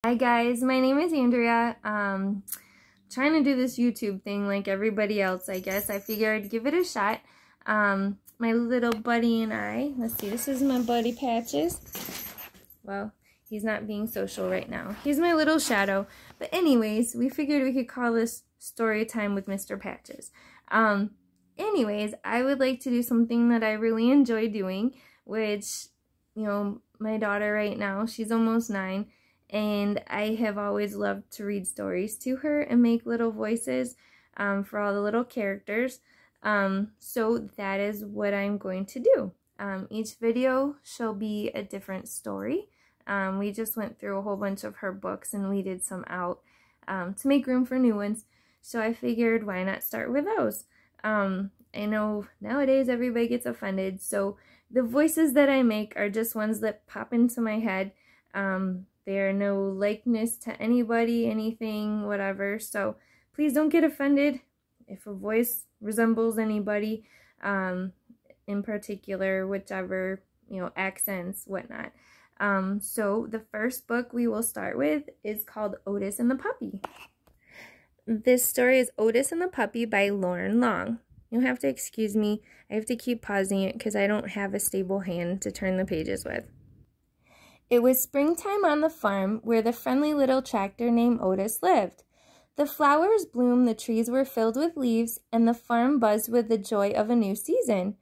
Hi guys, my name is Andrea. Trying to do this YouTube thing like everybody else, I guess. I figured I'd give it a shot. My little buddy and I, let's see, this is my buddy Patches. Well, he's not being social right now. He's my little shadow. But anyways, we figured we could call this story time with Mr. Patches. Anyways, I would like to do something that I really enjoy doing, which, my daughter right now, she's almost 9. And I have always loved to read stories to her and make little voices for all the little characters. So that is what I'm going to do. Each video shall be a different story. We just went through a whole bunch of her books and we did some out to make room for new ones. So I figured, why not start with those? I know nowadays everybody gets offended. So the voices that I make are just ones that pop into my head. They are no likeness to anybody, anything, whatever. So please don't get offended if a voice resembles anybody, in particular, whichever, accents, whatnot. So the first book we will start with is called Otis and the Puppy. This story is Otis and the Puppy by Lauren Long. You'll have to excuse me. I have to keep pausing it because I don't have a stable hand to turn the pages with. It was springtime on the farm where the friendly little tractor named Otis lived. The flowers bloomed, the trees were filled with leaves, and the farm buzzed with the joy of a new season.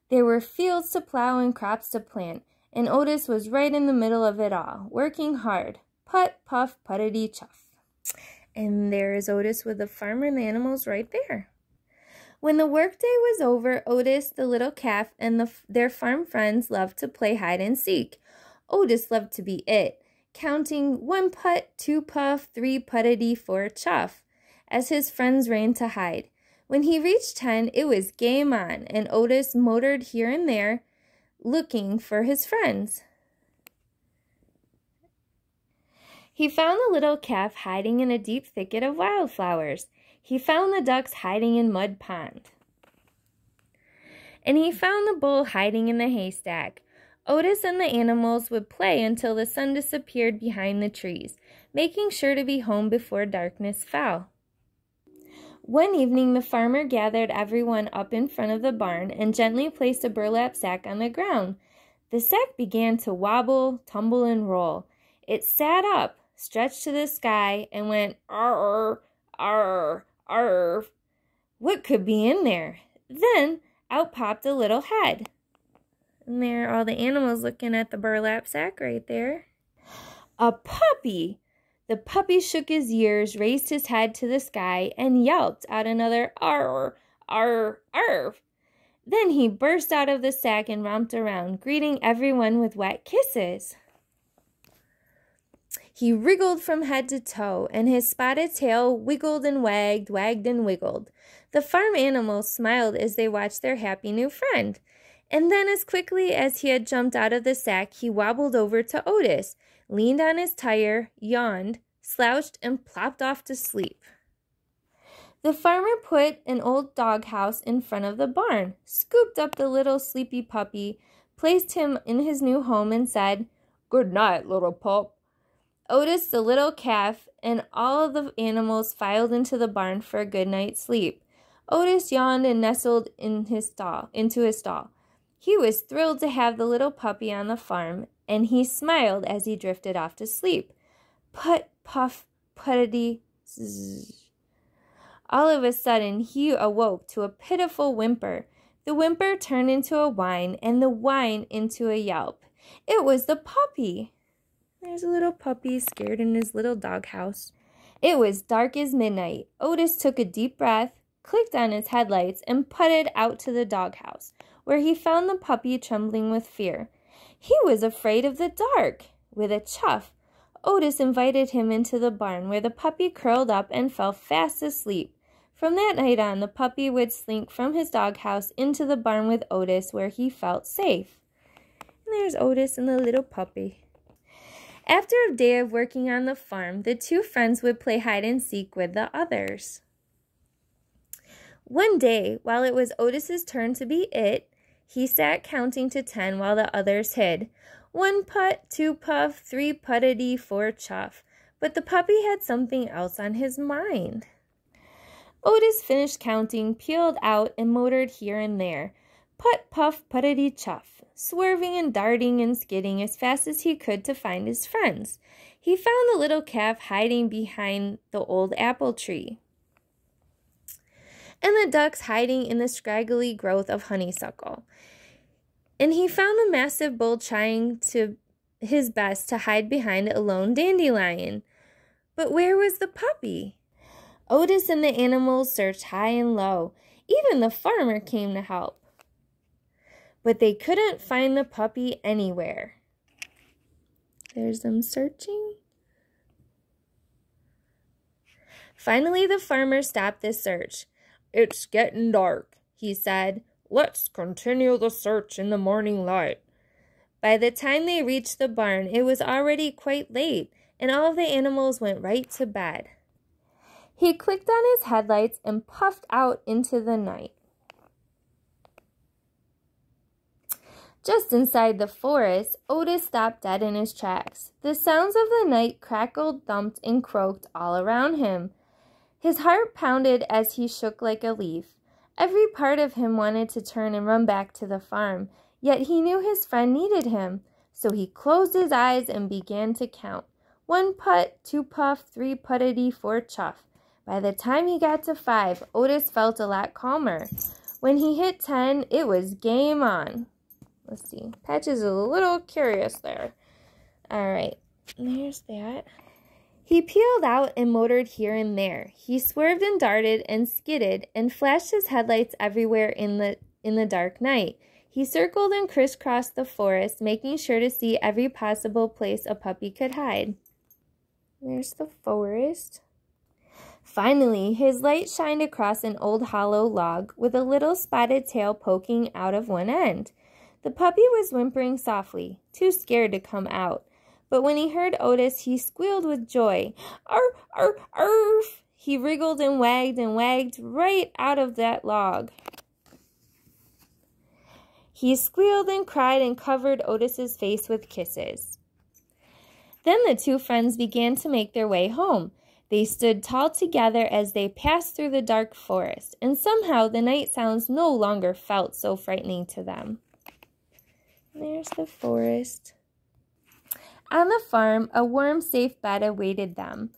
There were fields to plow and crops to plant, and Otis was right in the middle of it all, working hard. Put, puff, puttity, chuff. And there is Otis with the farm and the animals right there. When the workday was over, Otis, the little calf, and their farm friends loved to play hide and seek. Otis loved to be it, counting 1 putt, 2 puff, 3 puttity, 4 chuff, as his friends ran to hide. When he reached 10, it was game on, and Otis motored here and there, looking for his friends. He found the little calf hiding in a deep thicket of wildflowers. He found the ducks hiding in mud pond. And he found the bull hiding in the haystack. Otis and the animals would play until the sun disappeared behind the trees, making sure to be home before darkness fell. One evening, the farmer gathered everyone up in front of the barn and gently placed a burlap sack on the ground. The sack began to wobble, tumble, and roll. It sat up, stretched to the sky, and went, "Arr, arr, arr." What could be in there? Then out popped a little head. And there are all the animals looking at the burlap sack right there. A puppy! The puppy shook his ears, raised his head to the sky, and yelped out another arr, arr, arr. Then he burst out of the sack and romped around, greeting everyone with wet kisses. He wriggled from head to toe, and his spotted tail wiggled and wagged, wagged and wiggled. The farm animals smiled as they watched their happy new friend. And then as quickly as he had jumped out of the sack, he wobbled over to Otis, leaned on his tire, yawned, slouched, and plopped off to sleep. The farmer put an old doghouse in front of the barn, scooped up the little sleepy puppy, placed him in his new home, and said, "Good night, little pup." Otis, the little calf, and all of the animals filed into the barn for a good night's sleep. Otis yawned and nestled into his stall. He was thrilled to have the little puppy on the farm, and he smiled as he drifted off to sleep. Put, puff, puttity, zzz. All of a sudden, he awoke to a pitiful whimper. The whimper turned into a whine, and the whine into a yelp. It was the puppy. There's a little puppy scared in his little doghouse. It was dark as midnight. Otis took a deep breath, clicked on his headlights, and putted out to the doghouse, where he found the puppy trembling with fear. He was afraid of the dark. With a chuff, Otis invited him into the barn, where the puppy curled up and fell fast asleep. From that night on, the puppy would slink from his doghouse into the barn with Otis, where he felt safe. And there's Otis and the little puppy. After a day of working on the farm, the two friends would play hide and seek with the others. One day, while it was Otis's turn to be it, he sat counting to 10 while the others hid. 1 putt, 2 puff, 3 puttity, 4 chuff. but the puppy had something else on his mind. Otis finished counting, peeled out, and motored here and there. Put, puff, puttity, chuff, swerving and darting and skidding as fast as he could to find his friends. He found the little calf hiding behind the old apple tree, and the ducks hiding in the scraggly growth of honeysuckle. And he found the mastiff bull trying to his best to hide behind a lone dandelion. But where was the puppy? Otis and the animals searched high and low. Even the farmer came to help. But they couldn't find the puppy anywhere. There's them searching. Finally, the farmer stopped the search. "It's getting dark," he said. "Let's continue the search in the morning light." By the time they reached the barn, it was already quite late, and all of the animals went right to bed. He clicked on his headlights and puffed out into the night. Just inside the forest, Otis stopped dead in his tracks. The sounds of the night crackled, thumped, and croaked all around him. His heart pounded as he shook like a leaf. Every part of him wanted to turn and run back to the farm, yet he knew his friend needed him, so he closed his eyes and began to count. 1 putt, 2 puff, 3 puttity, 4 chuff. By the time he got to 5, Otis felt a lot calmer. When he hit 10, it was game on. Let's see. Patches is a little curious there. All right, there's that. He peeled out and motored here and there. He swerved and darted and skidded and flashed his headlights everywhere in the dark night. He circled and crisscrossed the forest, making sure to see every possible place a puppy could hide. There's the forest. Finally, his light shined across an old hollow log with a little spotted tail poking out of one end. The puppy was whimpering softly, too scared to come out. But when he heard Otis, he squealed with joy. "Arf, arf, arf!" He wriggled and wagged right out of that log. He squealed and cried and covered Otis's face with kisses. Then the two friends began to make their way home. They stood tall together as they passed through the dark forest, and somehow the night sounds no longer felt so frightening to them. There's the forest. On the farm, a warm, safe bed awaited them.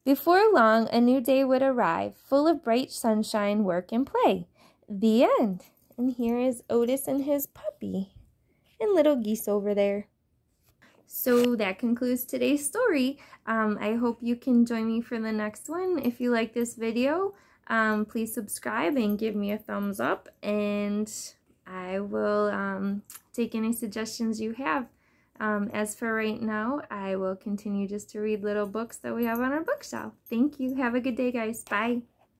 Before long, a new day would arrive, full of bright sunshine, work, and play. The end. And here is Otis and his puppy, and little geese over there. So that concludes today's story. I hope you can join me for the next one. If you like this video, please subscribe and give me a thumbs up, and I will take any suggestions you have. As for right now, I will continue just to read little books that we have on our bookshelf. Thank you. Have a good day, guys. Bye.